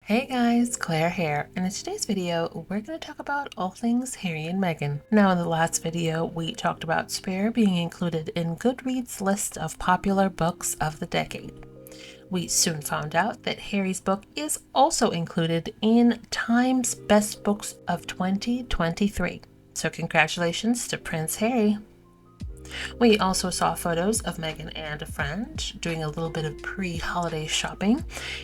Hey guys, Claire here, and in today's video, we're going to talk about all things Harry and Meghan. Now, in the last video, we talked about Spare being included in Goodreads' list of popular books of the decade. We soon found out that Harry's book is also included in Time's Best Books of 2023. So congratulations to Prince Harry. We also saw photos of Meghan and a friend doing a little bit of pre-holiday shopping,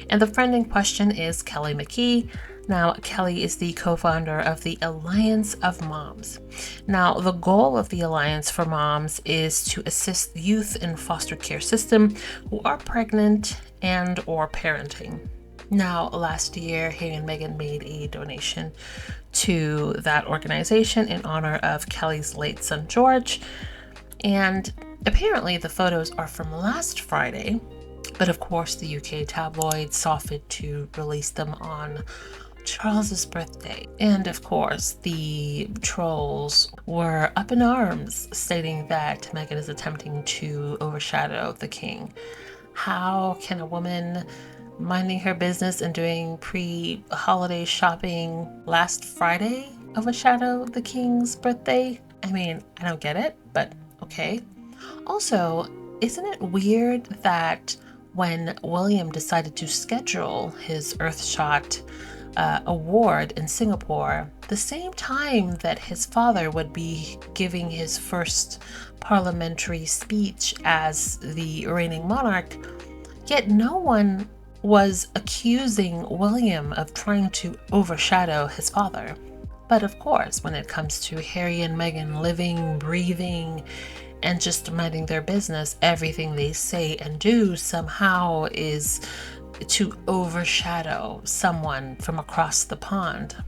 and the friend in question is Kelly McKee. Now, Kelly is the co-founder of the Alliance of Moms. Now, the goal of the Alliance for Moms is to assist youth in foster care system who are pregnant and or parenting. Now, last year, Harry and Meghan made a donation to that organization in honor of Kelly's late son, George. And apparently the photos are from last Friday, but of course the UK tabloids saw fit to release them on Charles's birthday. And of course the trolls were up in arms, stating that Meghan is attempting to overshadow the king. How can a woman minding her business and doing pre-holiday shopping last Friday overshadow the king's birthday? I mean, I don't get it, but okay. Also, isn't it weird that when William decided to schedule his Earthshot award in Singapore, the same time that his father would be giving his first parliamentary speech as the reigning monarch, yet no one was accusing William of trying to overshadow his father? But of course, when it comes to Harry and Meghan living, breathing, and just minding their business, everything they say and do somehow is to overshadow someone from across the pond.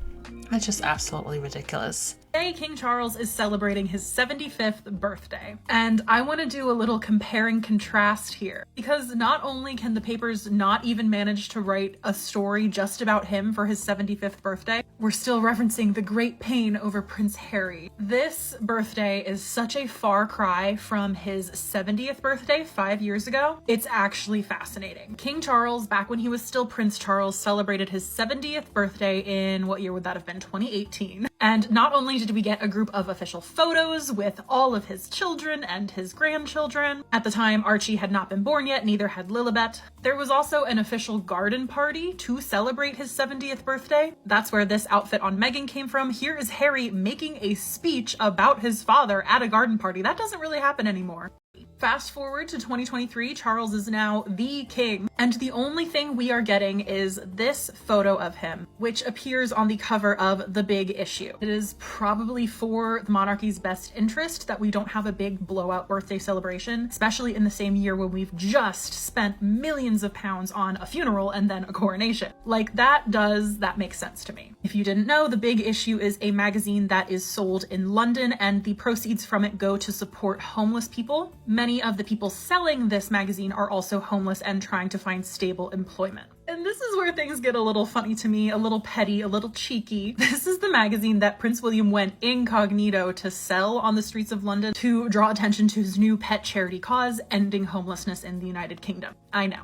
That's just absolutely ridiculous. Today, King Charles is celebrating his 75th birthday, and I want to do a little compare and contrast here, because not only can the papers not even manage to write a story just about him for his 75th birthday, we're still referencing the great pain over Prince Harry. This birthday is such a far cry from his 70th birthday 5 years ago. It's actually fascinating. King Charles, back when he was still Prince Charles, celebrated his 70th birthday in, what year would that have been? 2018. And not only did we get a group of official photos with all of his children and his grandchildren. At the time, Archie had not been born yet, neither had Lilibet. There was also an official garden party to celebrate his 70th birthday. That's where this outfit on Meghan came from. Here is Harry making a speech about his father at a garden party. That doesn't really happen anymore. Fast forward to 2023, Charles is now the king, and the only thing we are getting is this photo of him, which appears on the cover of The Big Issue. It is probably for the monarchy's best interest that we don't have a big blowout birthday celebration, especially in the same year when we've just spent millions of pounds on a funeral and then a coronation. Like, that makes sense to me. If you didn't know, The Big Issue is a magazine that is sold in London, and the proceeds from it go to support homeless people. Many of the people selling this magazine are also homeless and trying to find stable employment. And this is where things get a little funny to me, a little petty, a little cheeky. This is the magazine that Prince William went incognito to sell on the streets of London to draw attention to his new pet charity cause, ending homelessness in the United Kingdom. I know.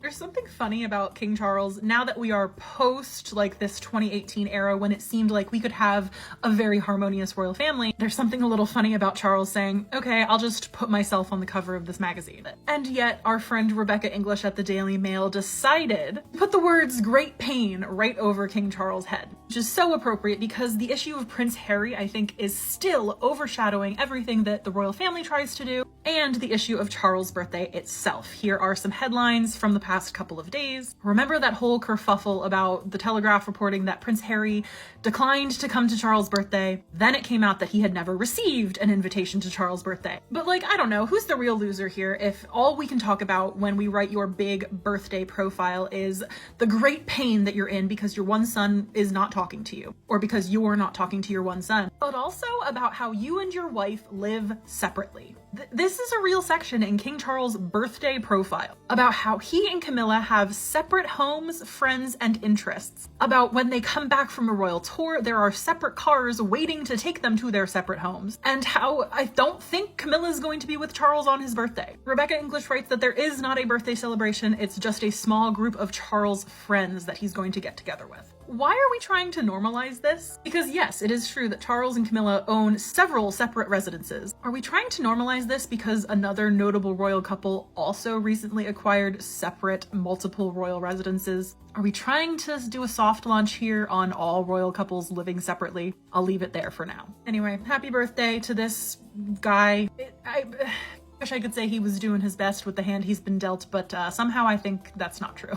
There's something funny about King Charles now that we are post like this 2018 era when it seemed like we could have a very harmonious royal family. There's something a little funny about Charles saying, okay, I'll just put myself on the cover of this magazine. And yet our friend Rebecca English at the Daily Mail decided to put the words great pain right over King Charles' head, which is so appropriate because the issue of Prince Harry, I think, is still overshadowing everything that the royal family tries to do, and the issue of Charles' birthday itself. Here are some headlines from the past couple of days. Remember that whole kerfuffle about the Telegraph reporting that Prince Harry declined to come to Charles' birthday? Then it came out that he had never received an invitation to Charles' birthday. But like, I don't know, who's the real loser here if all we can talk about when we write your big birthday profile is the great pain that you're in because your one son is not talking to you, or because you're not talking to your one son, but also about how you and your wife live separately. This is a real section in King Charles' birthday profile about how he and Camilla have separate homes, friends, and interests. About when they come back from a royal tour, there are separate cars waiting to take them to their separate homes. And how I don't think Camilla's going to be with Charles on his birthday. Rebecca English writes that there is not a birthday celebration, it's just a small group of Charles' friends that he's going to get together with. Why are we trying to normalize this? Because yes, it is true that Charles and Camilla own several separate residences. Are we trying to normalize this because another notable royal couple also recently acquired separate multiple royal residences? Are we trying to do a soft launch here on all royal couples living separately? I'll leave it there for now. Anyway, happy birthday to this guy. I wish I could say he was doing his best with the hand he's been dealt, but somehow I think that's not true.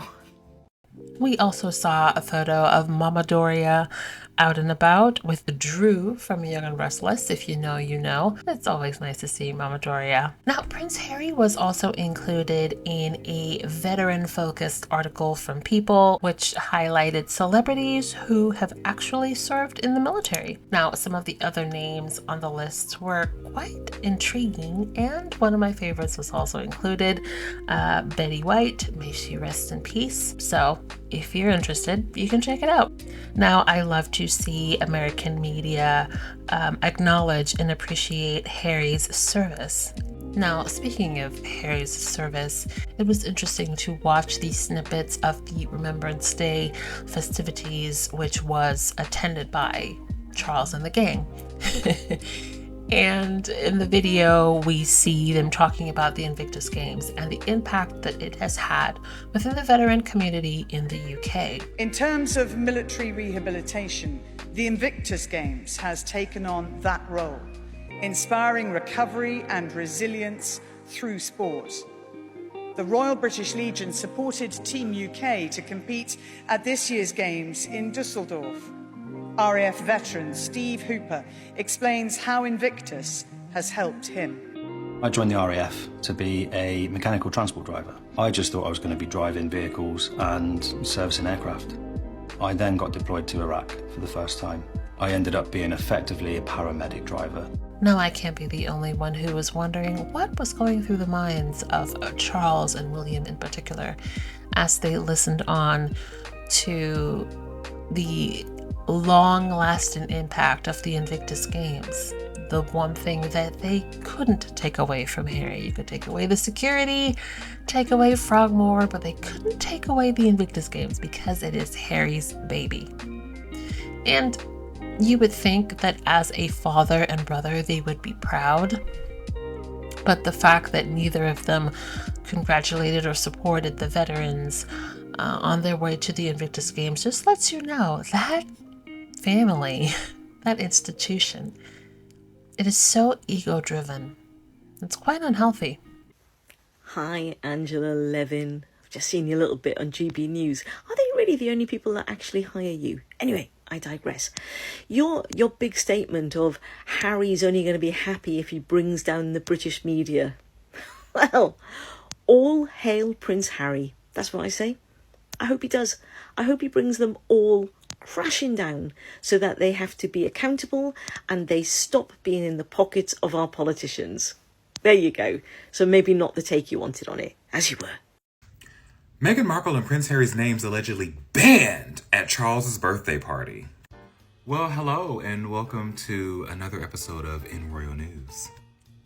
We also saw a photo of Mama Doria out and about with Drew from Young and Restless. If you know, you know. It's always nice to see Mama Doria. Now, Prince Harry was also included in a veteran-focused article from People, which highlighted celebrities who have actually served in the military. Now, some of the other names on the list were quite intriguing, and one of my favorites was also included, Betty White. May she rest in peace. So, if you're interested, you can check it out. Now, I love to see American media acknowledge and appreciate Harry's service. Now, speaking of Harry's service, it was interesting to watch these snippets of the Remembrance Day festivities, which was attended by Charles and the gang. And in the video, we see them talking about the Invictus Games and the impact that it has had within the veteran community in the UK. In terms of military rehabilitation, the Invictus Games has taken on that role, inspiring recovery and resilience through sport. The Royal British Legion supported Team UK to compete at this year's Games in Dusseldorf. RAF veteran Steve Hooper explains how Invictus has helped him. I joined the RAF to be a mechanical transport driver. I just thought I was going to be driving vehicles and servicing aircraft. I then got deployed to Iraq for the first time. I ended up being effectively a paramedic driver. No, I can't be the only one who was wondering what was going through the minds of Charles and William in particular as they listened on to the long-lasting impact of the Invictus Games. The one thing that they couldn't take away from Harry. You could take away the security, take away Frogmore, but they couldn't take away the Invictus Games because it is Harry's baby. And you would think that as a father and brother, they would be proud. But the fact that neither of them congratulated or supported the veterans on their way to the Invictus Games just lets you know that family, that institution, it is so ego-driven. It's quite unhealthy. Hi, Angela, Levin. I've just seen your little bit on GB News. Are they really the only people that actually hire you? Anyway, I digress. Your big statement of Harry's only going to be happy if he brings down the British media. Well, all hail Prince Harry. That's what I say. I hope he does. I hope he brings them all crashing down so that they have to be accountable and they stop being in the pockets of our politicians. There you go. So maybe not the take you wanted on it, as you were. Meghan Markle and Prince Harry's names allegedly banned at Charles's birthday party. Well, hello and welcome to another episode of In Royal News.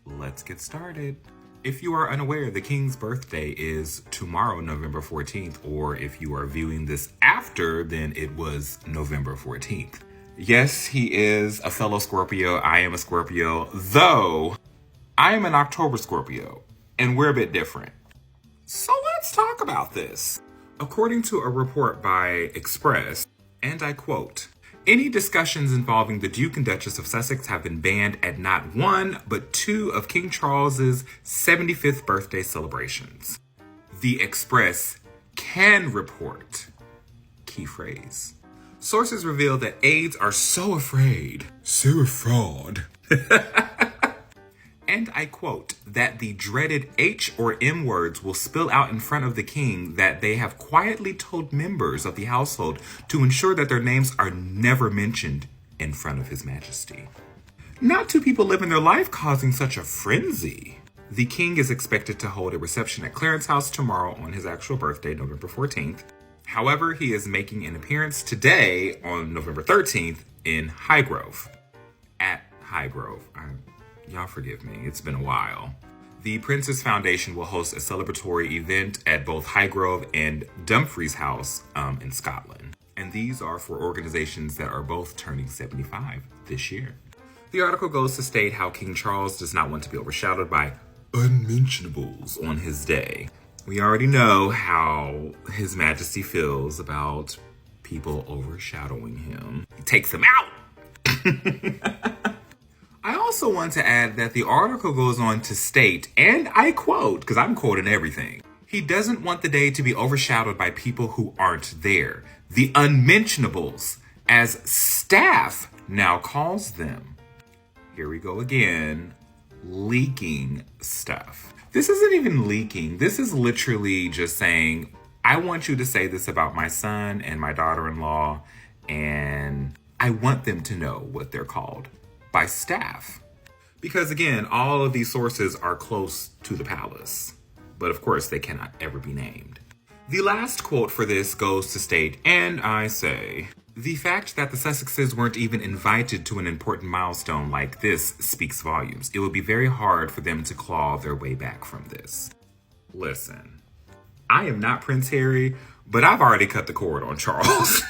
Let's get started. If you are unaware, the King's birthday is tomorrow, November 14th, or if you are viewing this after, then it was November 14th. Yes, he is a fellow Scorpio. I am a Scorpio, though I am an October Scorpio, and we're a bit different. So let's talk about this. According to a report by Express, and I quote, "Any discussions involving the Duke and Duchess of Sussex have been banned at not one, but two of King Charles's 75th birthday celebrations. The Express can report." Key phrase. Sources reveal that aides are so afraid, so fraud, and I quote, that the dreaded H or M words will spill out in front of the king that they have quietly told members of the household to ensure that their names are never mentioned in front of His Majesty. Not two people living their life causing such a frenzy. The king is expected to hold a reception at Clarence House tomorrow on his actual birthday, November 14th. However, he is making an appearance today on November 13th in Highgrove. At Highgrove. Y'all forgive me, it's been a while. The Prince's Foundation will host a celebratory event at both Highgrove and Dumfries House in Scotland. And these are for organizations that are both turning 75 this year. The article goes to state how King Charles does not want to be overshadowed by unmentionables on his day. We already know how His Majesty feels about people overshadowing him. He takes them out! I also want to add that the article goes on to state, and I quote, because I'm quoting everything, he doesn't want the day to be overshadowed by people who aren't there. The unmentionables, as staff now calls them. Here we go again, leaking stuff. This isn't even leaking. This is literally just saying, I want you to say this about my son and my daughter-in-law, and I want them to know what they're called. By staff. Because again, all of these sources are close to the palace. But of course, they cannot ever be named. The last quote for this goes to state, and I say, the fact that the Sussexes weren't even invited to an important milestone like this speaks volumes. It would be very hard for them to claw their way back from this. Listen, I am not Prince Harry, but I've already cut the cord on Charles.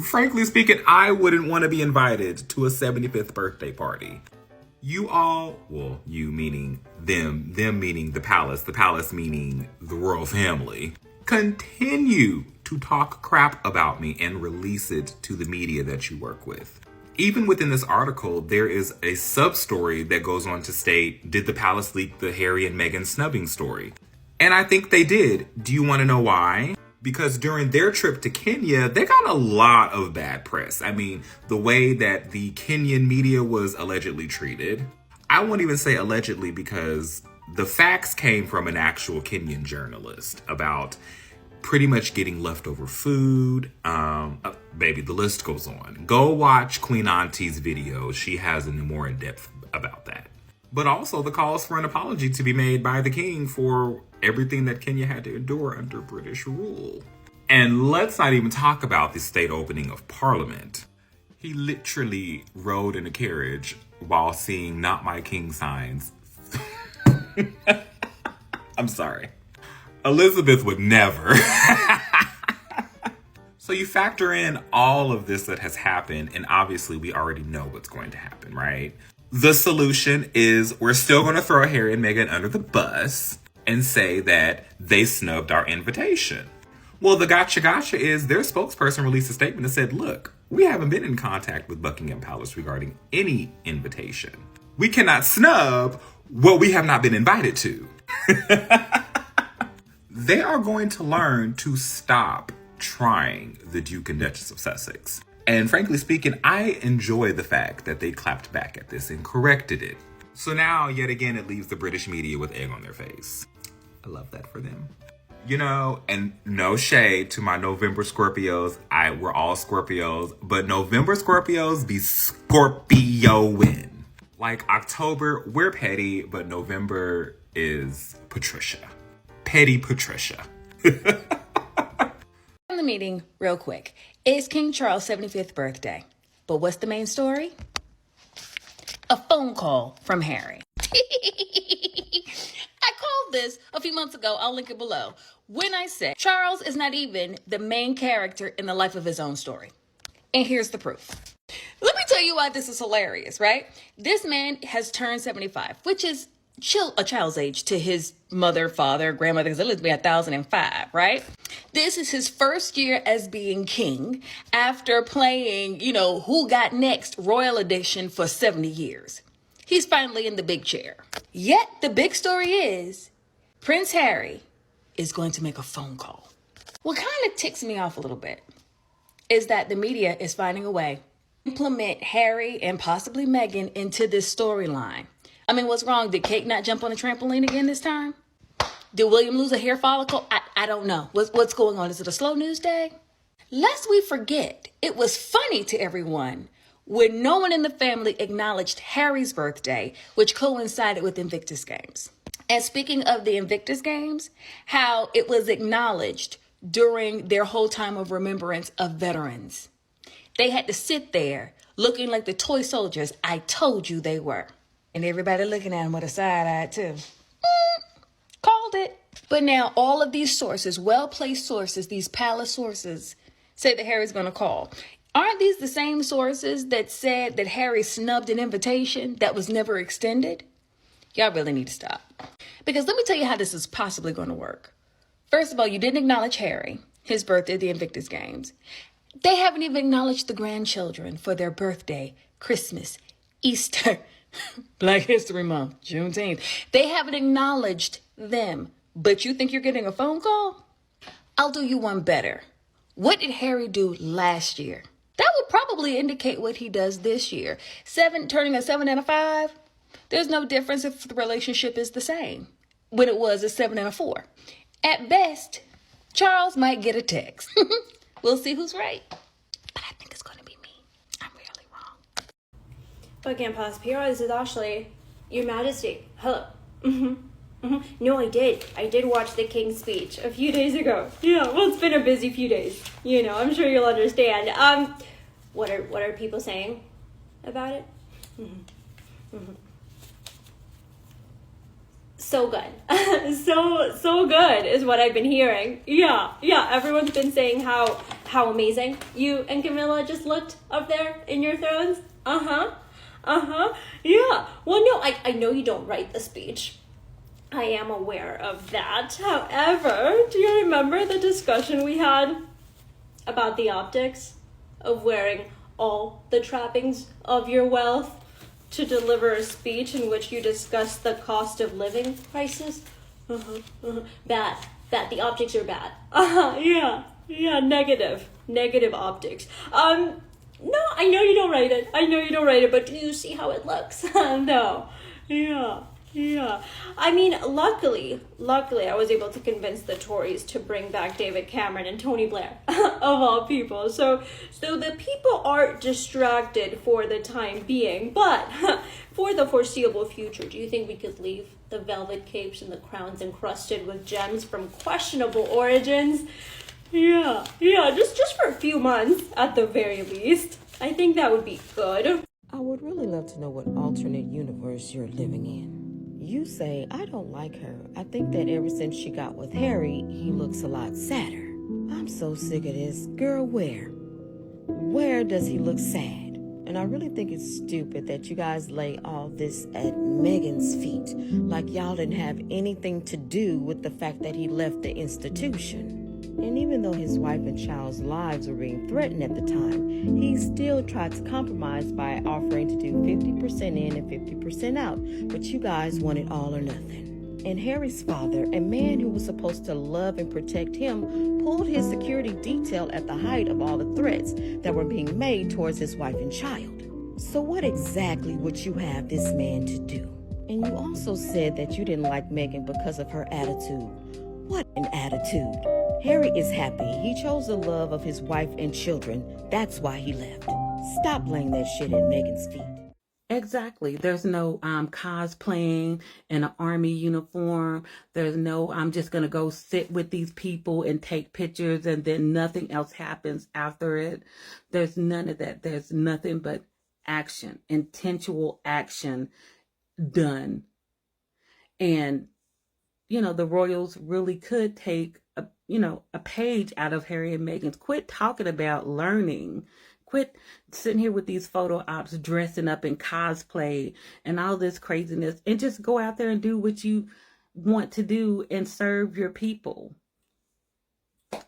Frankly speaking, I wouldn't want to be invited to a 75th birthday party. You all, well, you meaning them meaning the palace meaning the royal family, continue to talk crap about me and release it to the media that you work with. Even within this article, there is a sub-story that goes on to state, did the palace leak the Harry and Meghan snubbing story? And I think they did. Do you want to know why? Because during their trip to Kenya, they got a lot of bad press. I mean, the way that the Kenyan media was allegedly treated. I won't even say allegedly because the facts came from an actual Kenyan journalist about pretty much getting leftover food. Baby, the list goes on. Go watch Queen Auntie's video. She has a more in-depth about that. But also the calls for an apology to be made by the king for everything that Kenya had to endure under British rule. And let's not even talk about the state opening of Parliament. He literally rode in a carriage while seeing Not My King signs. I'm sorry. Elizabeth would never. So you factor in all of this that has happened, and obviously we already know what's going to happen, right? The solution is we're still going to throw Harry and Meghan under the bus and say that they snubbed our invitation. Well, the gotcha is their spokesperson released a statement and said, look, we haven't been in contact with Buckingham Palace regarding any invitation. We cannot snub what we have not been invited to. They are going to learn to stop trying the Duke and Duchess of Sussex. And frankly speaking, I enjoy the fact that they clapped back at this and corrected it. So now, yet again, it leaves the British media with egg on their face. I love that for them. You know, and no shade to my November Scorpios. We're all Scorpios, but November Scorpios be Scorpioing. Like October, we're petty, but November is Patricia. Petty Patricia. The meeting real quick. It's King Charles' 75th birthday. But what's the main story? A phone call from Harry. I called this a few months ago. I'll link it below. When I said Charles is not even the main character in the life of his own story. And here's the proof. Let me tell you why this is hilarious, right? This man has turned 75, which is a child's age to his mother, father, grandmother, because it lived to be 1005, right? This is his first year as being king after playing, Who Got Next Royal Edition for 70 years. He's finally in the big chair. Yet the big story is Prince Harry is going to make a phone call. What kind of ticks me off a little bit is that the media is finding a way to implement Harry and possibly Meghan into this storyline. I mean, what's wrong? Did Kate not jump on a trampoline again this time? Did William lose a hair follicle? I don't know. What's going on? Is it a slow news day? Lest we forget, it was funny to everyone when no one in the family acknowledged Harry's birthday, which coincided with Invictus Games. And speaking of the Invictus Games, how it was acknowledged during their whole time of remembrance of veterans. They had to sit there looking like the toy soldiers I told you they were. And everybody looking at them with a side eye too. Called it. But now all of these sources, well-placed sources, these palace sources, say that Harry's going to call. Aren't these the same sources that said that Harry snubbed an invitation that was never extended? Y'all really need to stop. Because let me tell you how this is possibly going to work. First of all, you didn't acknowledge Harry, his birthday, the Invictus Games. They haven't even acknowledged the grandchildren for their birthday, Christmas, Easter, Black History Month, Juneteenth. They haven't acknowledged them. But you think you're getting a phone call? I'll do you one better. What did Harry do last year? That would probably indicate what he does this year. 7, turning a 7 and a 5. There's no difference if the relationship is the same when it was a 7 and a 4. At best, Charles might get a text. We'll see who's right. But I think it's going to be me. I'm really wrong. Buckingham Palace PR, this is Ashley. Your Majesty. Hello. No, I did. I did watch the King's speech a few days ago. Yeah, well, it's been a busy few days. You know, I'm sure you'll understand. What are people saying about it? So good. so good is what I've been hearing. Yeah, everyone's been saying how amazing you and Camilla just looked up there in your thrones. Yeah. Well, no, I know you don't write the speech. I am aware of that. However, do you remember the discussion we had about the optics of wearing all the trappings of your wealth to deliver a speech in which you discuss the cost of living crisis? Bad. The optics are bad. Yeah, negative optics. No, I know you don't write it. But do you see how it looks? No. Yeah. I mean, luckily, I was able to convince the Tories to bring back David Cameron and Tony Blair, of all people. So the people are distracted for the time being. But for the foreseeable future, do you think we could leave the velvet capes and the crowns encrusted with gems from questionable origins? Yeah, just for a few months at the very least. I think that would be good. I would really love to know what alternate universe you're living in. You say, I don't like her. I think that ever since she got with Harry, he looks a lot sadder. I'm so sick of this. Girl, where? Where does he look sad? And I really think it's stupid that you guys lay all this at Meghan's feet, like y'all didn't have anything to do with the fact that he left the institution. And even though his wife and child's lives were being threatened at the time, he still tried to compromise by offering to do 50% in and 50% out. But you guys wanted all or nothing. And Harry's father, a man who was supposed to love and protect him, pulled his security detail at the height of all the threats that were being made towards his wife and child. So what exactly would you have this man to do? And you also said that you didn't like Meghan because of her attitude. What an attitude. Harry is happy. He chose the love of his wife and children. That's why he left. Stop laying that shit at Meghan's feet. Exactly. There's no cosplaying in an army uniform. There's no I'm just going to go sit with these people and take pictures and then nothing else happens after it. There's none of that. There's nothing but action, intentional action done. And, the royals really could take a page out of Harry and Meghan's. Quit talking about learning. Quit sitting here with these photo ops dressing up in cosplay and all this craziness, and just go out there and do what you want to do and serve your people.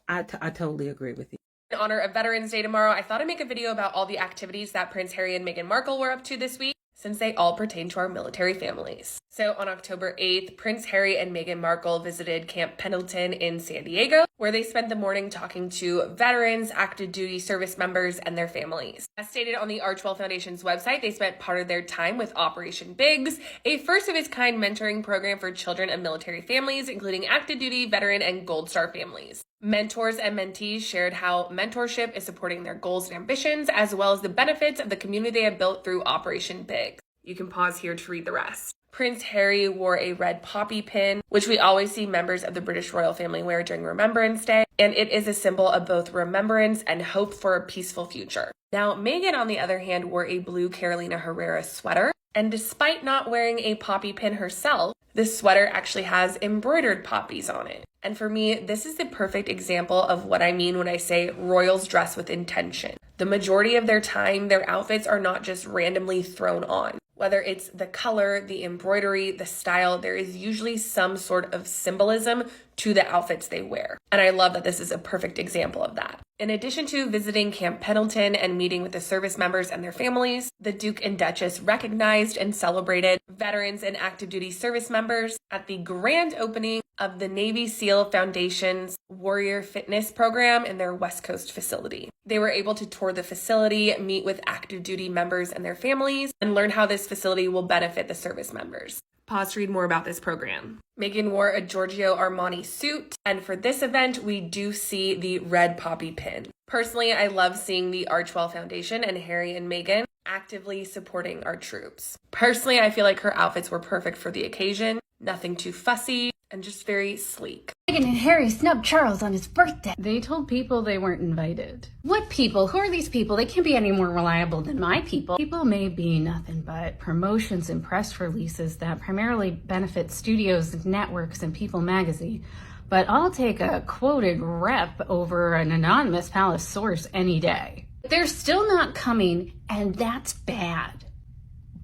I totally agree with you. In honor of Veterans Day tomorrow, I thought I'd make a video about all the activities that Prince Harry and Meghan Markle were up to this week, since they all pertain to our military families. So on October 8th, Prince Harry and Meghan Markle visited Camp Pendleton in San Diego, where they spent the morning talking to veterans, active duty service members, and their families. As stated on the Archwell Foundation's website, they spent part of their time with Operation Biggs, a first-of-its-kind mentoring program for children of military families, including active duty, veteran, and Gold Star families. Mentors and mentees shared how mentorship is supporting their goals and ambitions, as well as the benefits of the community they have built through Operation Big. You can pause here to read the rest. Prince Harry wore a red poppy pin, which we always see members of the British royal family wear during Remembrance Day, and it is a symbol of both remembrance and hope for a peaceful future. Now, Meghan, on the other hand, wore a blue Carolina Herrera sweater, and despite not wearing a poppy pin herself, this sweater actually has embroidered poppies on it. And for me, this is the perfect example of what I mean when I say royals dress with intention. The majority of their time, their outfits are not just randomly thrown on. Whether it's the color, the embroidery, the style, there is usually some sort of symbolism to the outfits they wear. And I love that this is a perfect example of that. In addition to visiting Camp Pendleton and meeting with the service members and their families, the Duke and Duchess recognized and celebrated veterans and active duty service members at the grand opening of the Navy SEAL Foundation's Warrior Fitness program in their West Coast facility. They were able to tour the facility, meet with active duty members and their families, and learn how this facility will benefit the service members. Pause to read more about this program. Meghan wore a Giorgio Armani suit, and for this event, we do see the red poppy pin. Personally, I love seeing the Archwell Foundation and Harry and Meghan actively supporting our troops. Personally, I feel like her outfits were perfect for the occasion, nothing too fussy, and just very sleek. Meghan and Harry snubbed Charles on his birthday. They told people they weren't invited. What people? Who are these people? They can't be any more reliable than my people. People may be nothing but promotions and press releases that primarily benefit studios, networks, and People magazine. But I'll take a quoted rep over an anonymous palace source any day. They're still not coming, and that's bad.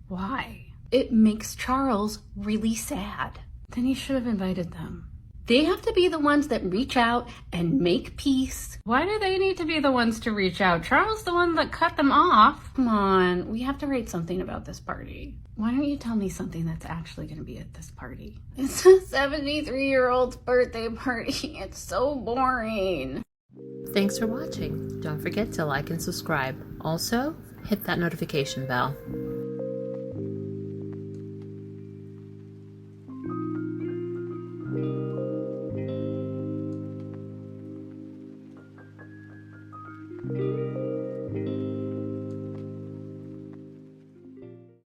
Why? It makes Charles really sad. Then you should have invited them. They have to be the ones that reach out and make peace. Why do they need to be the ones to reach out? Charles the one that cut them off. Come on, we have to write something about this party. Why don't you tell me something that's actually going to be at this party? It's a 73-year-old's birthday party. It's so boring. Thanks for watching. Don't forget to like and subscribe. Also, hit that notification bell.